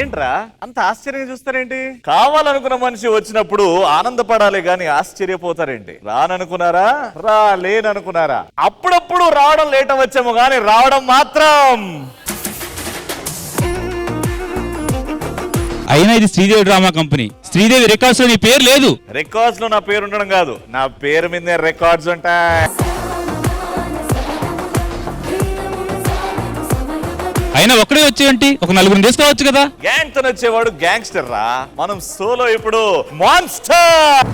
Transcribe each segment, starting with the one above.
ఏంట్రా అంత ఆశ్చర్యంగా చూస్తారేంటి? కావాలనుకున్న మనిషి వచ్చినప్పుడు ఆనందపడాలి గాని ఆశ్చర్యపోతారేంటి? రాననుకున్నారా? లేననుకున్నారా? అప్పుడప్పుడు రావడం లేట్ అవ్వచ్చేమో గాని రావడం మాత్రం. అయినా ఇది Sridevi drama company. Sridevi records లో నీ పేరు లేదు. రికార్డ్స్ లో నా పేరు ఉండడం కాదు, నా పేరు మీదే రికార్డ్స్ ఉంటాయి. అయినా ఒక్కడే వచ్చేయంటి, ఒక నలుగురిని తీసుకోవచ్చు కదా. గ్యాంగ్ తో వచ్చేవాడు గ్యాంగ్స్టర్ రా, మనం సోలో ఇప్పుడు మాన్స్టర్.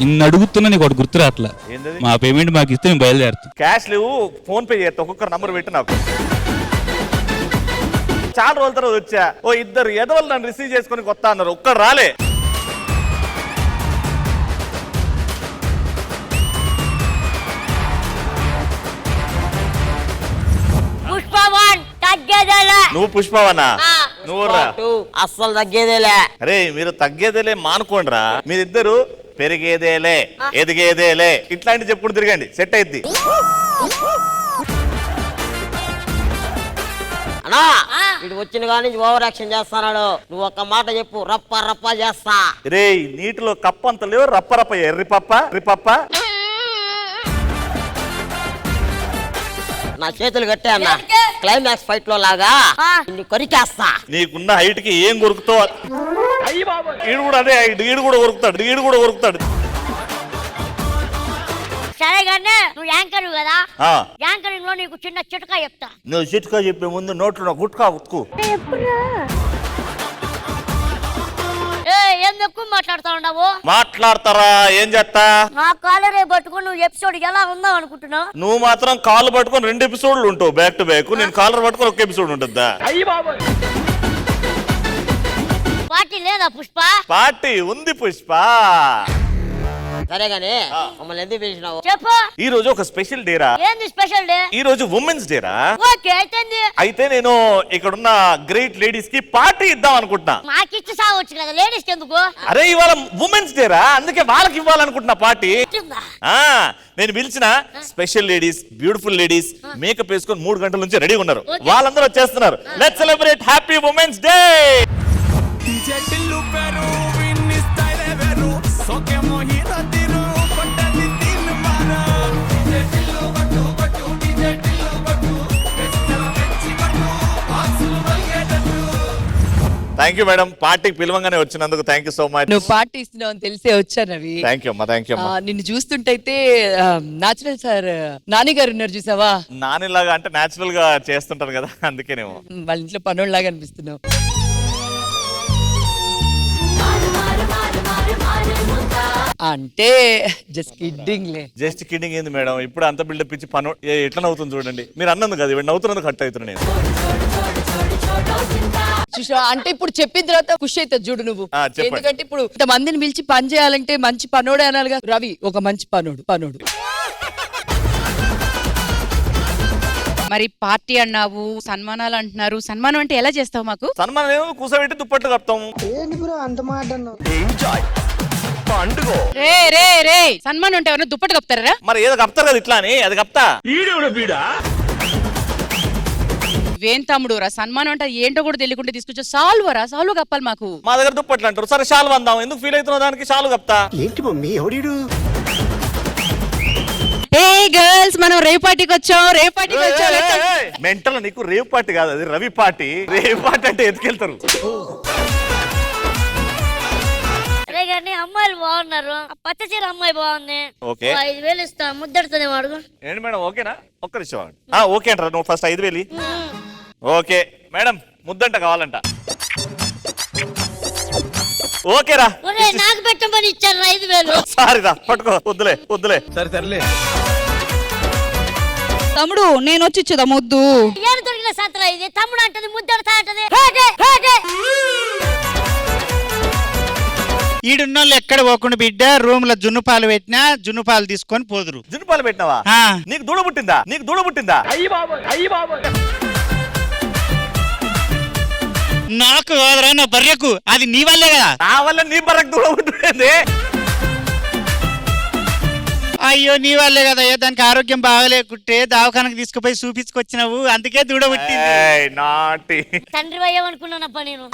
ఇన్ని అడుగుతున్నా నీకు ఒకటి గుర్తు రాట్లా. మా పేమెంట్ మాకు ఇస్తే మేము బయలుదేరుతాం. క్యాష్ లేవు, ఫోన్ పే చేస్తా. ఒక్కొక్కరు నంబర్ పెట్టి నాకు. చాలా రోజుల తర్వాత వచ్చా, ఓ ఇద్దరు ఎదవలు నన్ను రిసీవ్ చేసుకుని కొత్త అన్నారు, ఒక్కడు రాలే. నువ్వు పుష్పవనా? నువ్వు రా. అస్సలు తగ్గేదేలే. అరే మీరు తగ్గేదేలే మానుకోండిరా. మీరిద్దరు పెరిగేదేలే ఎదిగేదేలే ఇట్లాంటి చెప్పుడు తిరగండి, సెట్ అయింది. అన్నా ఇటు వచ్చిన కానీ ఓవర్ యాక్షన్ చేస్తున్నాడు. నువ్వు ఒక్క మాట చెప్పు, రప్ప రప్ప చేస్తా. రే నీటిలో కప్ప అంత లేవు, రప్ప రప్ప ఎర్రి పప్ప. నా చేతులు కట్టే అన్న, క్లైమాక్స్ ఫైట్ లో లాగా నిన్ను కొరికేస్తా. నీకున్న హైట్ కి ఏం కొరుకుతావు? ఈడు కూడా అదే హైట్, ఈడు కూడా కొరుకుతాడు. సరే కానీ నువ్వు యాంకర్ కదా, యాంకరింగ్ లో నీకు చిన్న చిట్కా చెప్తా. నువ్వు చిట్కా చెప్పే ముందు నోట్లో గుట్కా ఉతుకు. ఎందుకు మాట్లాడుతా ఉండవు? మాట్లాడతారా? ఏం చేస్తా? నా కాలరే పట్టుకుని నువ్వు ఎపిసోడ్ ఎలా ఉందాం అనుకుంటున్నావు? నువ్వు మాత్రం కాలు పట్టుకొని 2 ఎపిసోడ్లు ఉంటావు బ్యాక్ టు బ్యాక్. నేను కాలర్ పట్టుకొని 1 ఎపిసోడ్ ఉంటుందా? పార్టీ లేదా పుష్ప? పార్టీ ఉంది పుష్ప. సరే గానీ మమ్మల్ని ఎందుకు పిలిచినావు చెప్పు. ఈ రోజు ఒక స్పెషల్ డేరా. ఏంది స్పెషల్ డే? ఈ రోజు ఉమెన్స్ డేరా. ఓకే అయితే నేను ఇక్కడున్న గ్రేట్ లేడీస్ కి పార్టీ ఇద్దాం అనుకుంటున్నా. మాకిచ్చి సావచ్చు కదా, లేడీస్ కి ఎందుకు? అరే ఇవాళ ఉమెన్స్ డేరా, అందుకే వాళ్ళకి ఇవ్వాలనుకుంటున్నా పార్టీ. నేను పిలిచిన special ladies, beautiful ladies makeup వేసుకొని 3 గంటల నుంచి రెడీ ఉన్నారు. వాళ్ళందరూ వచ్చేస్తున్నారు. Let's celebrate happy women's day. Thank you madam, పార్టీకి పిలవంగానే వచ్చినందుకు థ్యాంక్ యూ సో మచ్. నువ్వు పార్టీ ఇస్తున్నావు అని తెలిసే వచ్చాను రవి. థ్యాంక్ యూ అమ్మా. నిన్ను చూస్తుంటైతే నాచురల్ సార్ నాని గారు ఉన్నారు చూసావా? నానిలాగా అంటే నేచురల్ గా చేస్తుంటారు కదా, అందుకేనేమో. వాళ్ళ ఇంట్లో పనోళ్ళలాగా అనిపిస్తున్నావు. అంటే జస్ట్ కిడ్డింగ్ ఏంది మేడం? ఇప్పుడు అంత బిల్డప్ ఇచ్చి పని ఎట్లా నవ్వుతుంది చూడండి. మీరు అన్నందుకు కదా, ఇవి నవ్వుతున్నందుకు కట్ అవుతున్నా నేను. చూసా అంటే ఇప్పుడు చెప్పిన తర్వాత ఖుషి అవుతుంది చూడు నువ్వు. ఎందుకంటే ఇప్పుడు ఇంతమందిని పిలిచి పని చేయాలంటే మంచి పనోడే అనాలిగా. రవి ఒక మంచి పనోడు. మరి పార్టీ అన్నావు, సన్మానాలు అంటున్నారు. సన్మానం అంటే ఎలా చేస్తావు మాకు? సన్మానం కూసబెట్టి దుప్పట్లు కప్తాము. రే సన్మానం అంటే ఎవరైనా దుప్పటి కప్తారా? మరి ఏదో కప్తారు కదా ఇట్లా అని, అది కప్తా. ఇవేం తమ్ముడు రా, సన్మానం అంటే ఏంటో కూడా తెలియకుండా తీసుకొచ్చా. సాల్వ్ కప్పాలి మాకు. మా దగ్గర దుప్పట్లు అంటారు. సరే షాల్వ్ అందాం. ఎందుకు ఫీల్ అవుతున్నావు దానికి? షాల్వ్ కప్తా. ఏంటి మమ్మీ ఎవడీడు? గర్ల్స్ మనం రేవ్ పార్టీకి వచ్చాం. మెంటల్ నీకు రేవ్ పార్టీ కాదు, అది రవి పార్టీ. రేవ్ పార్టీ అంటే ఎత్తుకెళ్తారు. అమ్మాయిలు బాగున్నారు. పచ్చ చీర అమ్మాయి బాగుంది. 5,000 ఇస్తా, ముద్దడుతూనే వాడు. ఏంటి మేడం ఓకేనా? ఒక్క నిమిషం. ఓకే అంటారా? నువ్వు ఫస్ట్ 5,000. ఓకే మేడం, ముద్దంట కావాలంట. ఓకేరా, నాకు పెట్టమని ఇచ్చారు 5,000. సారీరా, పట్టుకో. వద్దులే. సరే. తమ్ముడు నేను వచ్చి ఇచ్చేదా ముద్దు? ఏడు దొరికిన సంతరా ఇది. తమ్ముడు అంటది, ముద్దడుతా అంటది. ఈడున్నోళ్ళు ఎక్కడ పోకుండా బిడ్డ రూమ్ లో జున్నుపాలు పెట్టినా జున్నుపాలు తీసుకొని పోదురు. జున్నుపాలు పెట్టినావా? నీకు దూడ పుట్టిందా? నాకు కాదురా, నా బర్రెకు. అది నీ వల్లే కదా. నా వల్ల నీ బర్రెకు దూడ పుట్టింది. అయ్యో నీ వాళ్ళే కదయ్యా, దానికి ఆరోగ్యం బాగలేకుంటే దవాఖానకు తీసుకుపోయి చూపించుకొచ్చినావు, అందుకే దూడ పుట్టింది. ఏయ్, నాటి తండ్రి అయ్యామనుకున్నానప్ప నేను.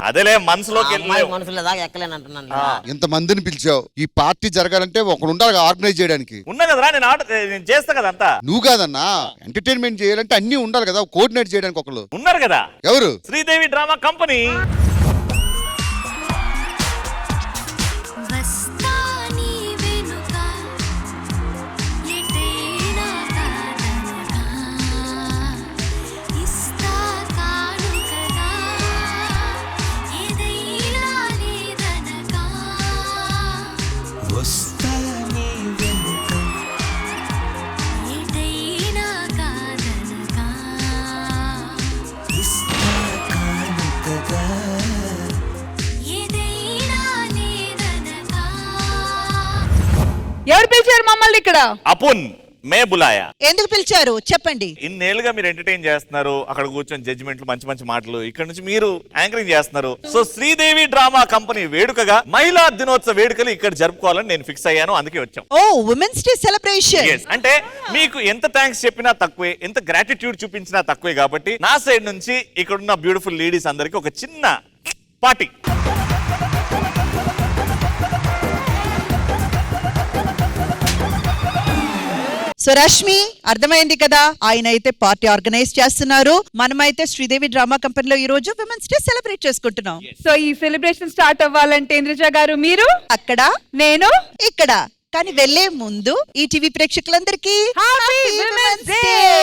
అదేలే మనసులోకి అమ్మాయి వెళ్ళి మనుషుల దాకా ఎక్కలేనంటున్నాను. ఎంత మందిని పిలిచావు? ఈ పార్టీ జరగాలంటే ఒకడు ఉండాలి ఆర్గనైజ్ చేయడానికి. ఉన్నా కదరా నేను చేస్తా కదా అంతా. నువ్వు కాదన్నా, ఎంటర్టైన్మెంట్ చేయాలంటే అన్ని ఉండాలి కదా, కోఆర్డినేట్ చేయడానికి ఒకళ్ళు ఉన్నారు కదా. ఎవరు? Sridevi drama company. ఎవరు పిలిచారు మమ్మల్ని ఇక్కడ? అపున్ మే బులాయా. ఎందుకు పిలిచారు చెప్పండి. ఇన్నేళ్ళుగా మీరు ఎంటర్టైన్ చేస్తున్నారు, అక్కడ కూర్చొని జడ్జిమెంట్లు మంచి మంచి మాటలు, ఇక్కడ నుంచి మీరు యాంకరింగ్ చేస్తున్నారు. సో శ్రీదేవి డ్రామా కంపెనీ వేడుకగా మహిళా దినోత్సవ వేడుకలు ఇక్కడ జరుపుకోవాలని నేను ఫిక్స్ అయ్యాను, అందుకే వచ్చాం. ఓ ఉమెన్స్ డే సెలబ్రేషన్. Yes. అంటే మీకు ఎంత థ్యాంక్స్ చెప్పినా తక్కువే, ఎంత గ్రాటిట్యూడ్ చూపించినా తక్కువే, కాబట్టి నా సైడ్ నుంచి ఇక్కడున్న బ్యూటిఫుల్ లేడీస్ అందరికి ఒక చిన్న పార్టీ. సో రష్మి అర్థమైంది కదా, ఆయన అయితే పార్టీ ఆర్గనైజ్ చేస్తున్నారు, మనమైతే శ్రీదేవి డ్రామా కంపెనీలో ఈ రోజు విమెన్స్ డే సెలబ్రేట్ చేసుకుంటున్నాం. సో ఈ సెలబ్రేషన్ స్టార్ట్ అవ్వాలంటే ఇంద్రజ గారు మీరు అక్కడ నేను ఇక్కడ, కానీ వెళ్లే ముందు ఈ టీవీ ప్రేక్షకులందరికీ Happy Women's Day!